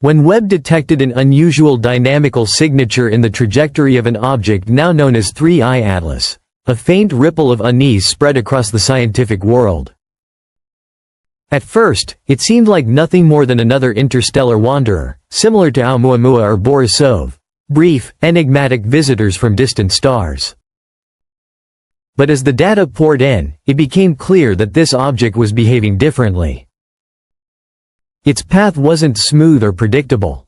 when Webb detected an unusual dynamical signature in the trajectory of an object now known as 3I Atlas, a faint ripple of unease spread across the scientific world. At first, it seemed like nothing more than another interstellar wanderer, similar to Oumuamua or Borisov, brief, enigmatic visitors from distant stars. But as the data poured in, it became clear that this object was behaving differently. Its path wasn't smooth or predictable.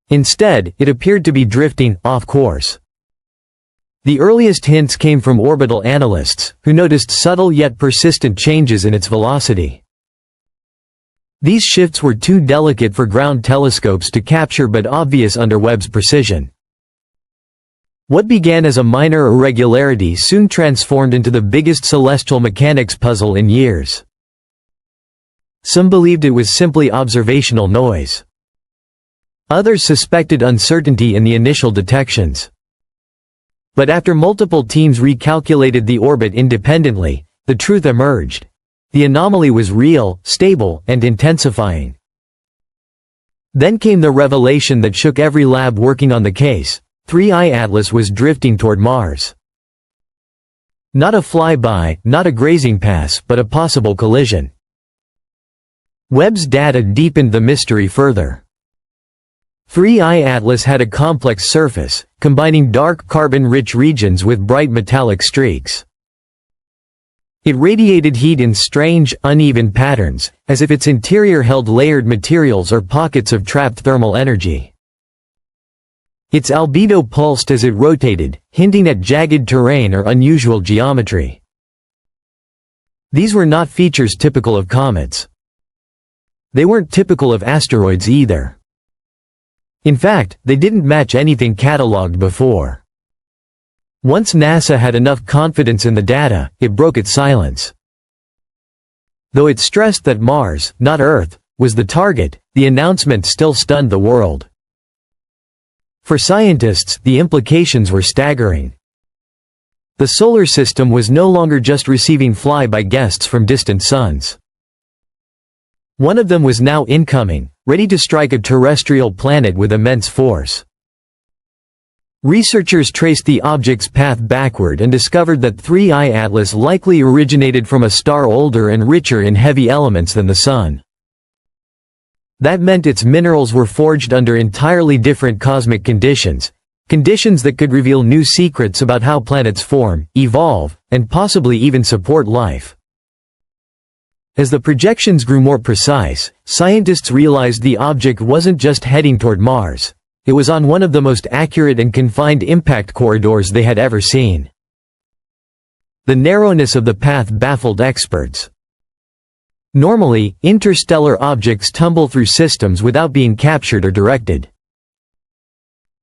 Instead, it appeared to be drifting off course. The earliest hints came from orbital analysts, who noticed subtle yet persistent changes in its velocity. These shifts were too delicate for ground telescopes to capture but obvious under Webb's precision. What began as a minor irregularity soon transformed into the biggest celestial mechanics puzzle in years. Some believed it was simply observational noise. Others suspected uncertainty in the initial detections. But after multiple teams recalculated the orbit independently, the truth emerged. The anomaly was real, stable, and intensifying. Then came the revelation that shook every lab working on the case: 3I Atlas was drifting toward Mars. Not a flyby, not a grazing pass, but a possible collision. Webb's data deepened the mystery further. 3I Atlas had a complex surface, combining dark carbon-rich regions with bright metallic streaks. It radiated heat in strange, uneven patterns, as if its interior held layered materials or pockets of trapped thermal energy. Its albedo pulsed as it rotated, hinting at jagged terrain or unusual geometry. These were not features typical of comets. They weren't typical of asteroids either. In fact, they didn't match anything catalogued before. Once NASA had enough confidence in the data, it broke its silence. Though it stressed that Mars, not Earth, was the target, the announcement still stunned the world. For scientists, the implications were staggering. The solar system was no longer just receiving fly-by guests from distant suns. One of them was now incoming, ready to strike a terrestrial planet with immense force. Researchers traced the object's path backward and discovered that 3I Atlas likely originated from a star older and richer in heavy elements than the Sun. That meant its minerals were forged under entirely different cosmic conditions, conditions that could reveal new secrets about how planets form, evolve, and possibly even support life. As the projections grew more precise, scientists realized the object wasn't just heading toward Mars. It was on one of the most accurate and confined impact corridors they had ever seen. The narrowness of the path baffled experts. Normally, interstellar objects tumble through systems without being captured or directed.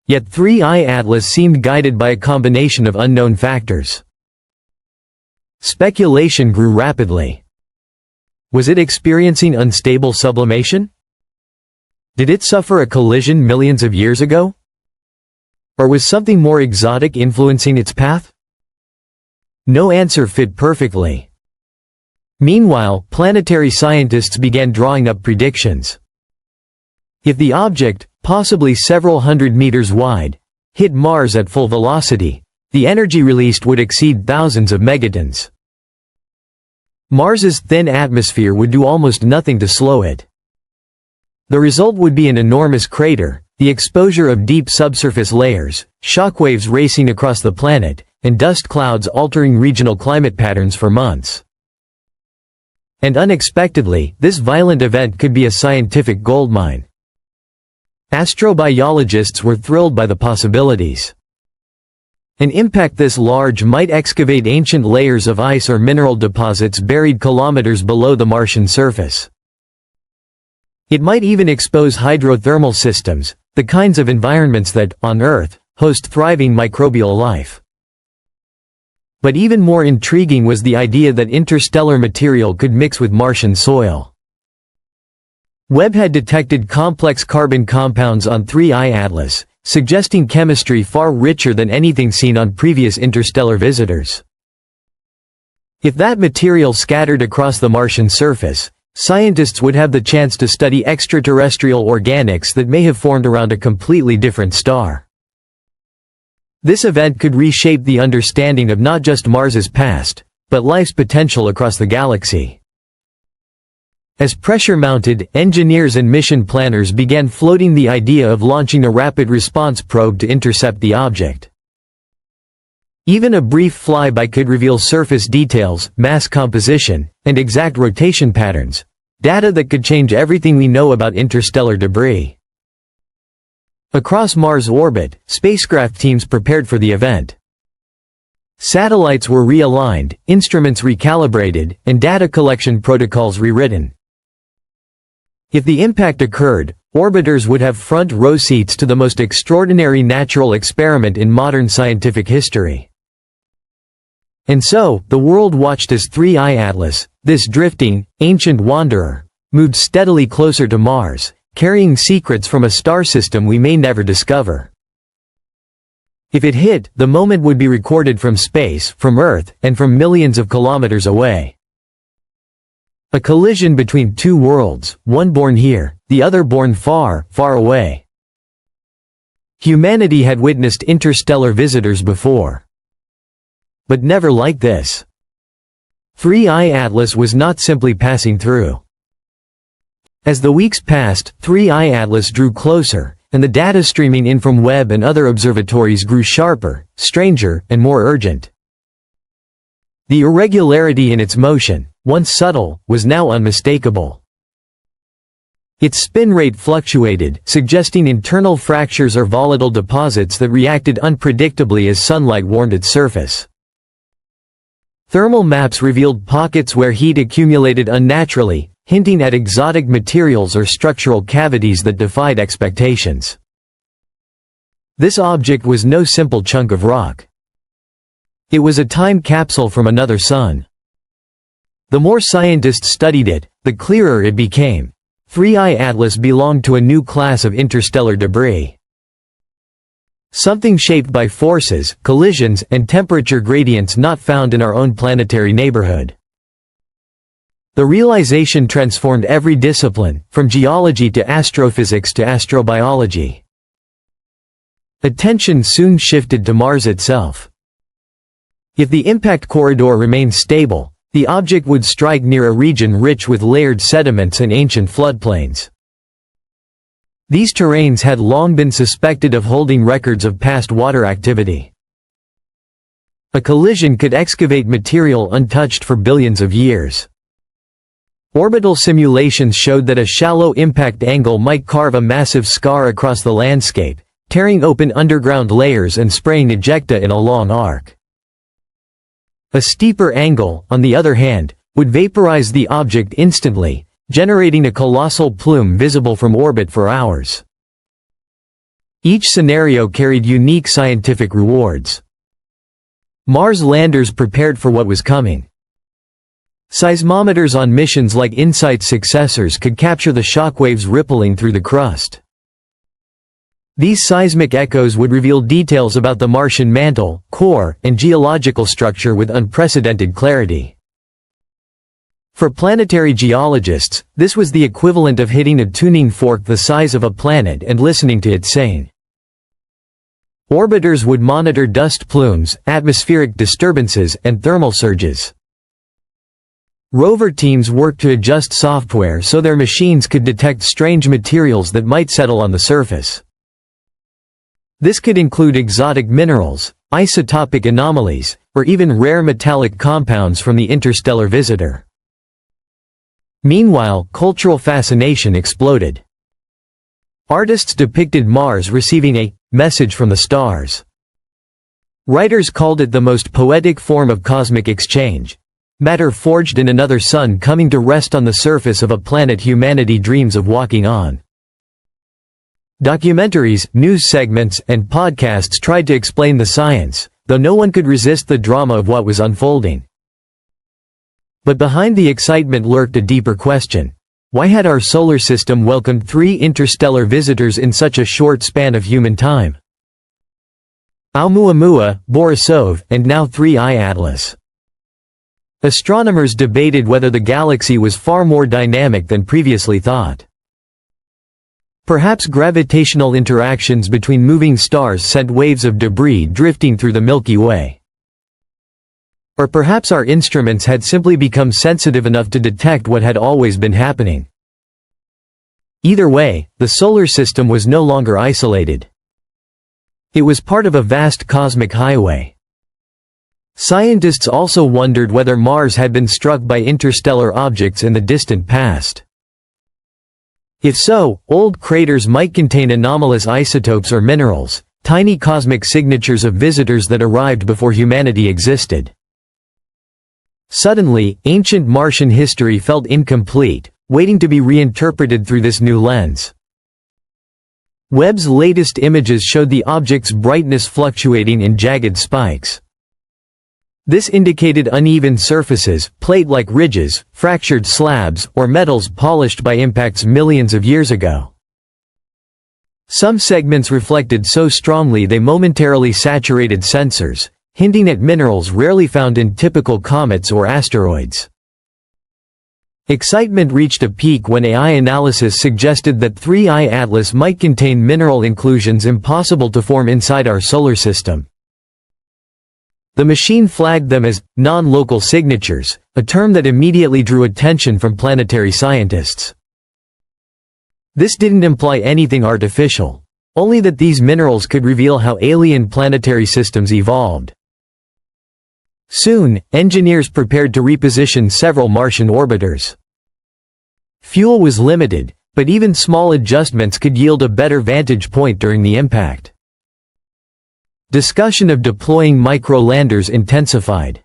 Yet 3I Atlas seemed guided by a combination of unknown factors. Speculation grew rapidly. Was it experiencing unstable sublimation? Did it suffer a collision millions of years ago? Or was something more exotic influencing its path? No answer fit perfectly. Meanwhile, planetary scientists began drawing up predictions. If the object, possibly several hundred meters wide, hit Mars at full velocity, the energy released would exceed thousands of megatons. Mars's thin atmosphere would do almost nothing to slow it. The result would be an enormous crater, the exposure of deep subsurface layers, shockwaves racing across the planet, and dust clouds altering regional climate patterns for months. And unexpectedly, this violent event could be a scientific goldmine. Astrobiologists were thrilled by the possibilities. An impact this large might excavate ancient layers of ice or mineral deposits buried kilometers below the Martian surface. It might even expose hydrothermal systems, the kinds of environments that, on Earth, host thriving microbial life. But even more intriguing was the idea that interstellar material could mix with Martian soil. Webb had detected complex carbon compounds on 3I Atlas, suggesting chemistry far richer than anything seen on previous interstellar visitors. If that material scattered across the Martian surface, scientists would have the chance to study extraterrestrial organics that may have formed around a completely different star. This event could reshape the understanding of not just Mars's past, but life's potential across the galaxy. As pressure mounted, engineers and mission planners began floating the idea of launching a rapid response probe to intercept the object. Even a brief flyby could reveal surface details, mass composition, and exact rotation patterns, data that could change everything we know about interstellar debris. Across Mars' orbit, spacecraft teams prepared for the event. Satellites were realigned, instruments recalibrated, and data collection protocols rewritten. If the impact occurred, orbiters would have front-row seats to the most extraordinary natural experiment in modern scientific history. And so, the world watched as 3I Atlas, this drifting, ancient wanderer, moved steadily closer to Mars, carrying secrets from a star system we may never discover. If it hit, the moment would be recorded from space, from Earth, and from millions of kilometers away. A collision between two worlds, one born here, the other born far, far away. Humanity had witnessed interstellar visitors before, but never like this. 3I Atlas was not simply passing through. As the weeks passed, 3I Atlas drew closer, and the data streaming in from Webb and other observatories grew sharper, stranger, and more urgent. The irregularity in its motion, once subtle, was now unmistakable. Its spin rate fluctuated, suggesting internal fractures or volatile deposits that reacted unpredictably as sunlight warmed its surface. Thermal maps revealed pockets where heat accumulated unnaturally, hinting at exotic materials or structural cavities that defied expectations. This object was no simple chunk of rock. It was a time capsule from another sun. The more scientists studied it, the clearer it became. 3I Atlas belonged to a new class of interstellar debris. Something shaped by forces, collisions, and temperature gradients not found in our own planetary neighborhood. The realization transformed every discipline, from geology to astrophysics to astrobiology. Attention soon shifted to Mars itself. If the impact corridor remained stable, the object would strike near a region rich with layered sediments and ancient floodplains. These terrains had long been suspected of holding records of past water activity. A collision could excavate material untouched for billions of years. Orbital simulations showed that a shallow impact angle might carve a massive scar across the landscape, tearing open underground layers and spraying ejecta in a long arc. A steeper angle, on the other hand, would vaporize the object instantly, generating a colossal plume visible from orbit for hours. Each scenario carried unique scientific rewards. Mars landers prepared for what was coming. Seismometers on missions like InSight's successors could capture the shockwaves rippling through the crust. These seismic echoes would reveal details about the Martian mantle, core, and geological structure with unprecedented clarity. For planetary geologists, this was the equivalent of hitting a tuning fork the size of a planet and listening to it sing. Orbiters would monitor dust plumes, atmospheric disturbances, and thermal surges. Rover teams worked to adjust software so their machines could detect strange materials that might settle on the surface. This could include exotic minerals, isotopic anomalies, or even rare metallic compounds from the interstellar visitor. Meanwhile, cultural fascination exploded. Artists depicted Mars receiving a message from the stars. Writers called it the most poetic form of cosmic exchange. Matter forged in another sun coming to rest on the surface of a planet humanity dreams of walking on. Documentaries, news segments, and podcasts tried to explain the science, though no one could resist the drama of what was unfolding. But behind the excitement lurked a deeper question. Why had our solar system welcomed 3 interstellar visitors in such a short span of human time? Oumuamua, Borisov, and now 3I Atlas. Astronomers debated whether the galaxy was far more dynamic than previously thought. Perhaps gravitational interactions between moving stars sent waves of debris drifting through the Milky Way. Or perhaps our instruments had simply become sensitive enough to detect what had always been happening. Either way, the solar system was no longer isolated. It was part of a vast cosmic highway. Scientists also wondered whether Mars had been struck by interstellar objects in the distant past. If so, old craters might contain anomalous isotopes or minerals, tiny cosmic signatures of visitors that arrived before humanity existed. Suddenly, ancient Martian history felt incomplete, waiting to be reinterpreted through this new lens. Webb's latest images showed the object's brightness fluctuating in jagged spikes. This indicated uneven surfaces, plate-like ridges, fractured slabs, or metals polished by impacts millions of years ago. Some segments reflected so strongly they momentarily saturated sensors, hinting at minerals rarely found in typical comets or asteroids. Excitement reached a peak when AI analysis suggested that 3I Atlas might contain mineral inclusions impossible to form inside our solar system. The machine flagged them as non-local signatures, a term that immediately drew attention from planetary scientists. This didn't imply anything artificial, only that these minerals could reveal how alien planetary systems evolved. Soon, engineers prepared to reposition several Martian orbiters. Fuel was limited, but even small adjustments could yield a better vantage point during the impact. Discussion of deploying micro-landers intensified.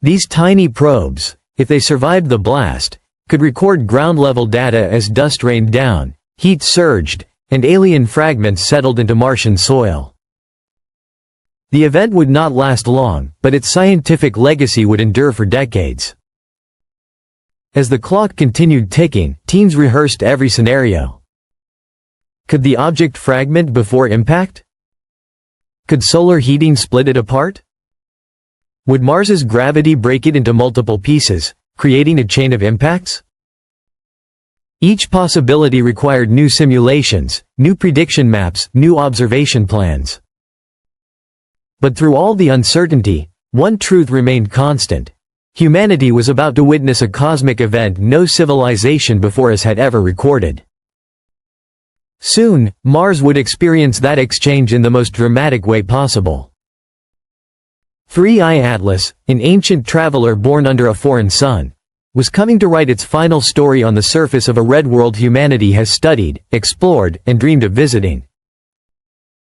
These tiny probes, if they survived the blast, could record ground-level data as dust rained down, heat surged, and alien fragments settled into Martian soil. The event would not last long, but its scientific legacy would endure for decades. As the clock continued ticking, teams rehearsed every scenario. Could the object fragment before impact? Could solar heating split it apart? Would Mars's gravity break it into multiple pieces, creating a chain of impacts? Each possibility required new simulations, new prediction maps, new observation plans. But through all the uncertainty, one truth remained constant. Humanity was about to witness a cosmic event no civilization before us had ever recorded. Soon, Mars would experience that exchange in the most dramatic way possible. 3I Atlas, an ancient traveler born under a foreign sun, was coming to write its final story on the surface of a red world humanity has studied, explored, and dreamed of visiting.